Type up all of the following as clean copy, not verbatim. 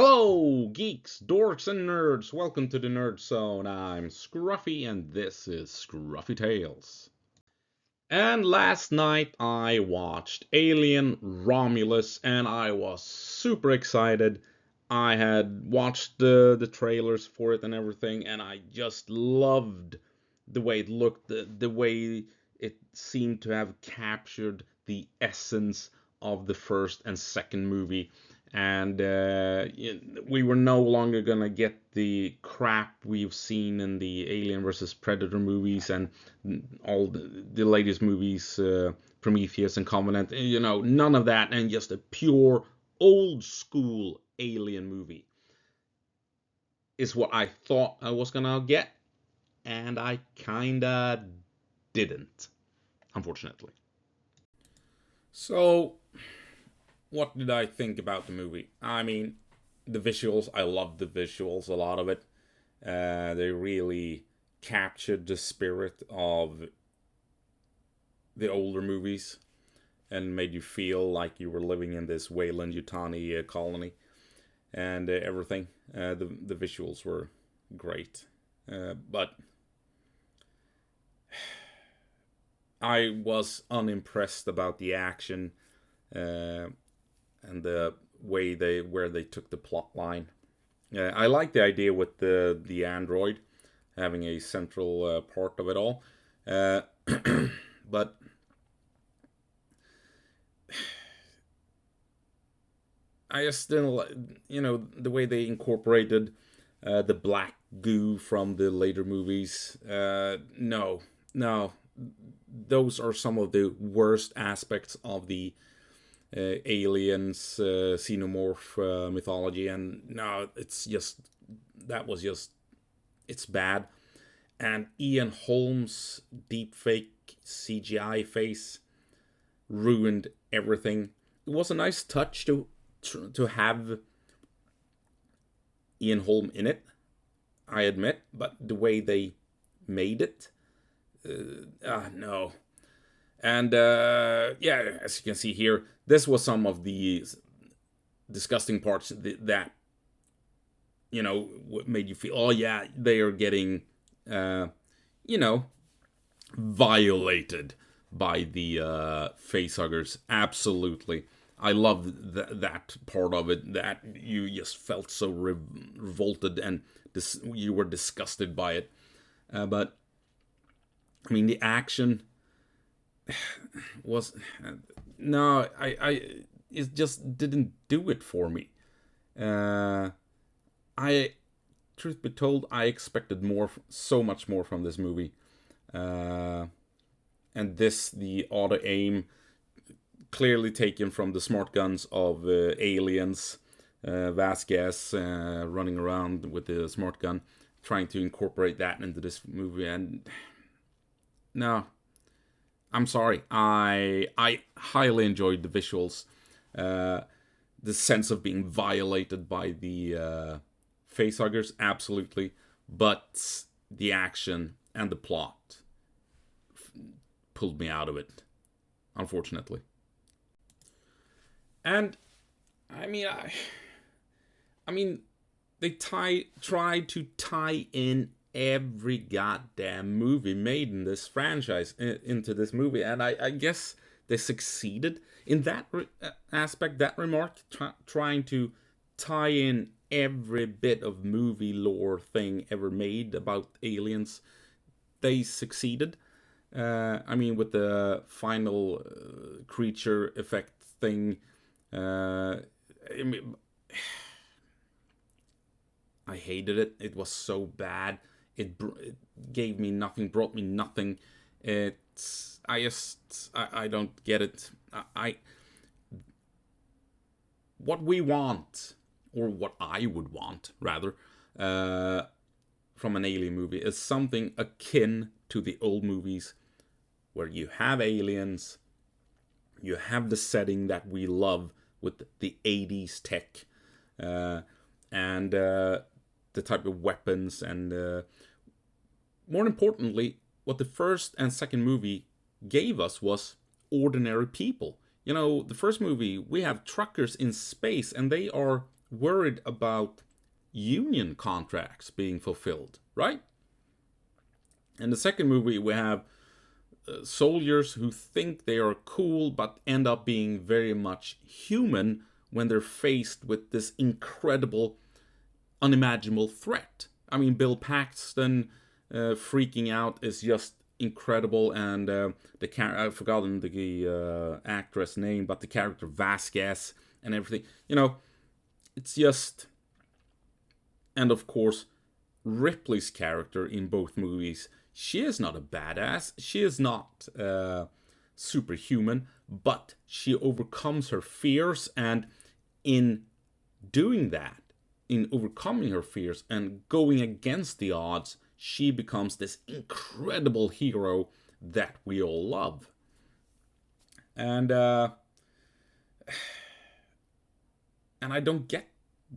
Hello, geeks, dorks, and nerds. Welcome to the Nerd Zone. I'm Scruffy, and this is Scruffy Tales. And last night I watched Alien Romulus, and I was super excited. I had watched the trailers for it and everything, and I just loved the way it looked, the way it seemed to have captured the essence of the first and second movie. And we were no longer gonna get the crap we've seen in the Alien versus Predator movies and all the latest movies, Prometheus and Covenant. None of that, and just a pure old school Alien movie is what I thought I was gonna get, and I kinda didn't, unfortunately. So, what did I think about the movie? I mean, the visuals, I loved the visuals, a lot of it. They really captured the spirit of the older movies and made you feel like you were living in this Weyland-Yutani colony and everything. The visuals were great. But I was unimpressed about the action and the way where they took the plot line. I like the idea with the android having a central part of it all, but I just didn't, the way they incorporated the black goo from the later movies. No, no, those are some of the worst aspects of the aliens, xenomorph mythology, and no, it's bad. And Ian Holmes' deepfake CGI face ruined everything. It was a nice touch to have Ian Holm in it, I admit, but the way they made it, no. And yeah, as you can see here, this was some of the disgusting parts that made you feel, oh yeah, they are getting, you know, violated by the facehuggers. Absolutely. I loved that part of it, that you just felt so revolted and you were disgusted by it. But, I mean, the action was... no, it just didn't do it for me. I, truth be told, I expected more, so much more from this movie. And the auto aim, clearly taken from the smart guns of Aliens. Vasquez running around with the smart gun, trying to incorporate that into this movie, and no, I'm sorry. I highly enjoyed the visuals, the sense of being violated by the facehuggers, absolutely, but the action and the plot pulled me out of it, unfortunately. And I mean, they tried to tie in every goddamn movie made in this franchise into this movie, and I guess they succeeded in that aspect. That remark, trying to tie in every bit of movie lore thing ever made about aliens, they succeeded. I mean, with the final creature effect thing, I mean, I hated it. It was so bad. It gave me nothing, brought me nothing. I don't get it. What we want, or what I would want rather, from an alien movie is something akin to the old movies, where you have aliens, you have the setting that we love with the 80s tech, and the type of weapons, and more importantly, what the first and second movie gave us was ordinary people. The first movie, we have truckers in space, and they are worried about union contracts being fulfilled, right? In the second movie, we have soldiers who think they are cool but end up being very much human when they're faced with this incredible, unimaginable threat. I mean, Bill Paxton freaking out is just incredible, and I've forgotten the actress name, but the character Vasquez and everything. It's just, and of course, Ripley's character in both movies. She is not a badass. She is not superhuman, but she overcomes her fears, and in doing that, in overcoming her fears and going against the odds, she becomes this incredible hero that we all love. And I don't get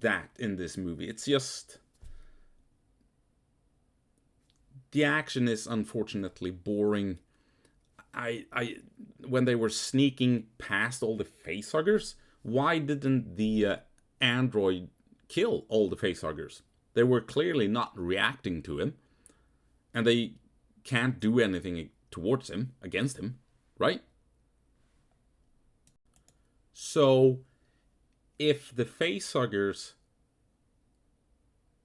that in this movie. It's just, the action is unfortunately boring. When they were sneaking past all the facehuggers, why didn't the android kill all the facehuggers? They were clearly not reacting to him, and they can't do anything towards him, against him, right? So, if the facehuggers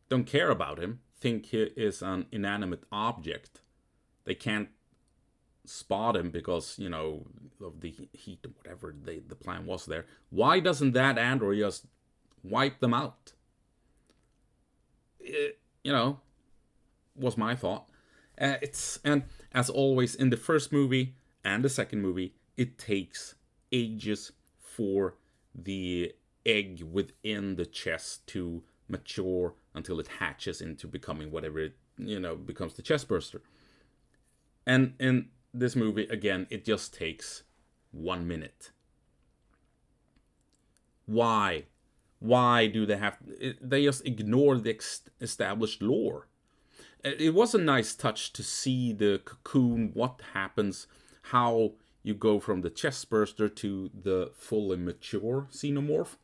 don't care about him, think he is an inanimate object, they can't spot him because, of the heat or whatever the plan was there, why doesn't that android just wipe them out? Was my thought. And as always in the first movie and the second movie, it takes ages for the egg within the chest to mature until it hatches into becoming whatever it becomes, the chest burster. And in this movie, again, it just takes 1 minute. Why do they have, they just ignore the established lore? It was a nice touch to see the cocoon, what happens, how you go from the chest burster to the fully mature xenomorph.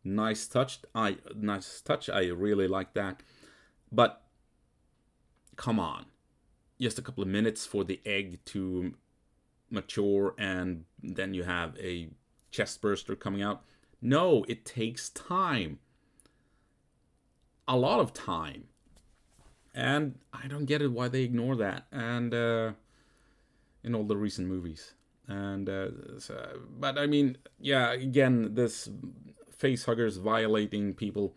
Nice touch. I really like that. But come on, just a couple of minutes for the egg to mature, and then you have a chest burster coming out. No, it takes time. A lot of time. And I don't get it why they ignore that. And in all the recent movies. And but I mean, yeah, again, this facehuggers violating people,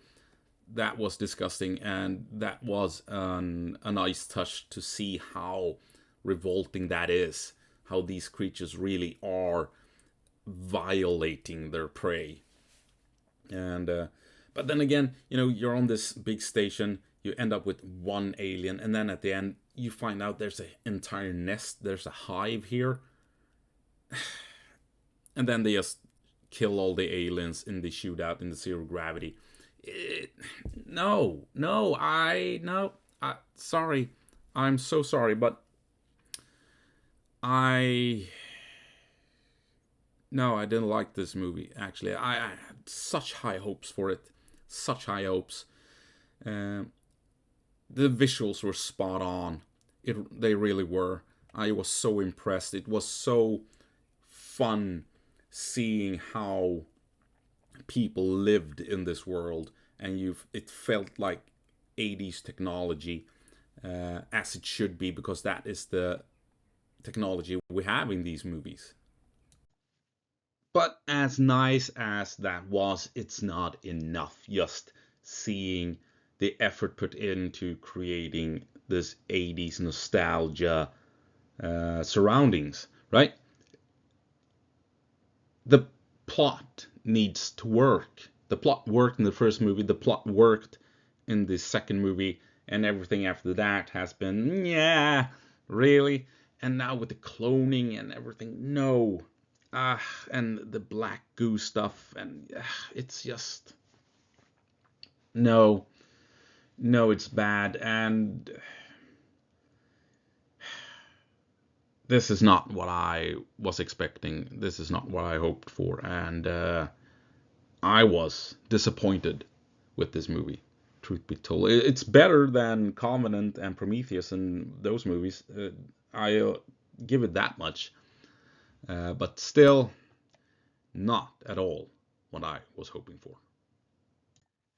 that was disgusting, and that was a nice touch to see how revolting that is, how these creatures really are violating their prey. And but then again, you're on this big station, you end up with one alien, and then at the end you find out there's an entire nest, there's a hive here. And then they just kill all the aliens in the shootout in the zero gravity. Sorry, I'm so sorry, but I didn't like this movie. Actually, I had such high hopes for it, such high hopes. The visuals were spot on. They really were. I was so impressed. It was so fun seeing how people lived in this world, and it felt like 80s technology, as it should be, because that is the technology we have in these movies. But as nice as that was, it's not enough just seeing the effort put into creating this 80s nostalgia surroundings, right? The plot needs to work. The plot worked in the first movie, the plot worked in the second movie, and everything after that has been, yeah, really? And now with the cloning and everything, no. And the black goo stuff, and it's just, no, it's bad, and this is not what I was expecting. This is not what I hoped for, and I was disappointed. with this movie. Truth be told, it's better than Covenant and Prometheus and those movies. I give it that much, but still not at all what I was hoping for.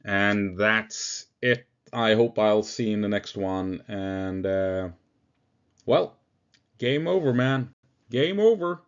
And that's it. I hope I'll see you in the next one. And well, game over, man. Game over.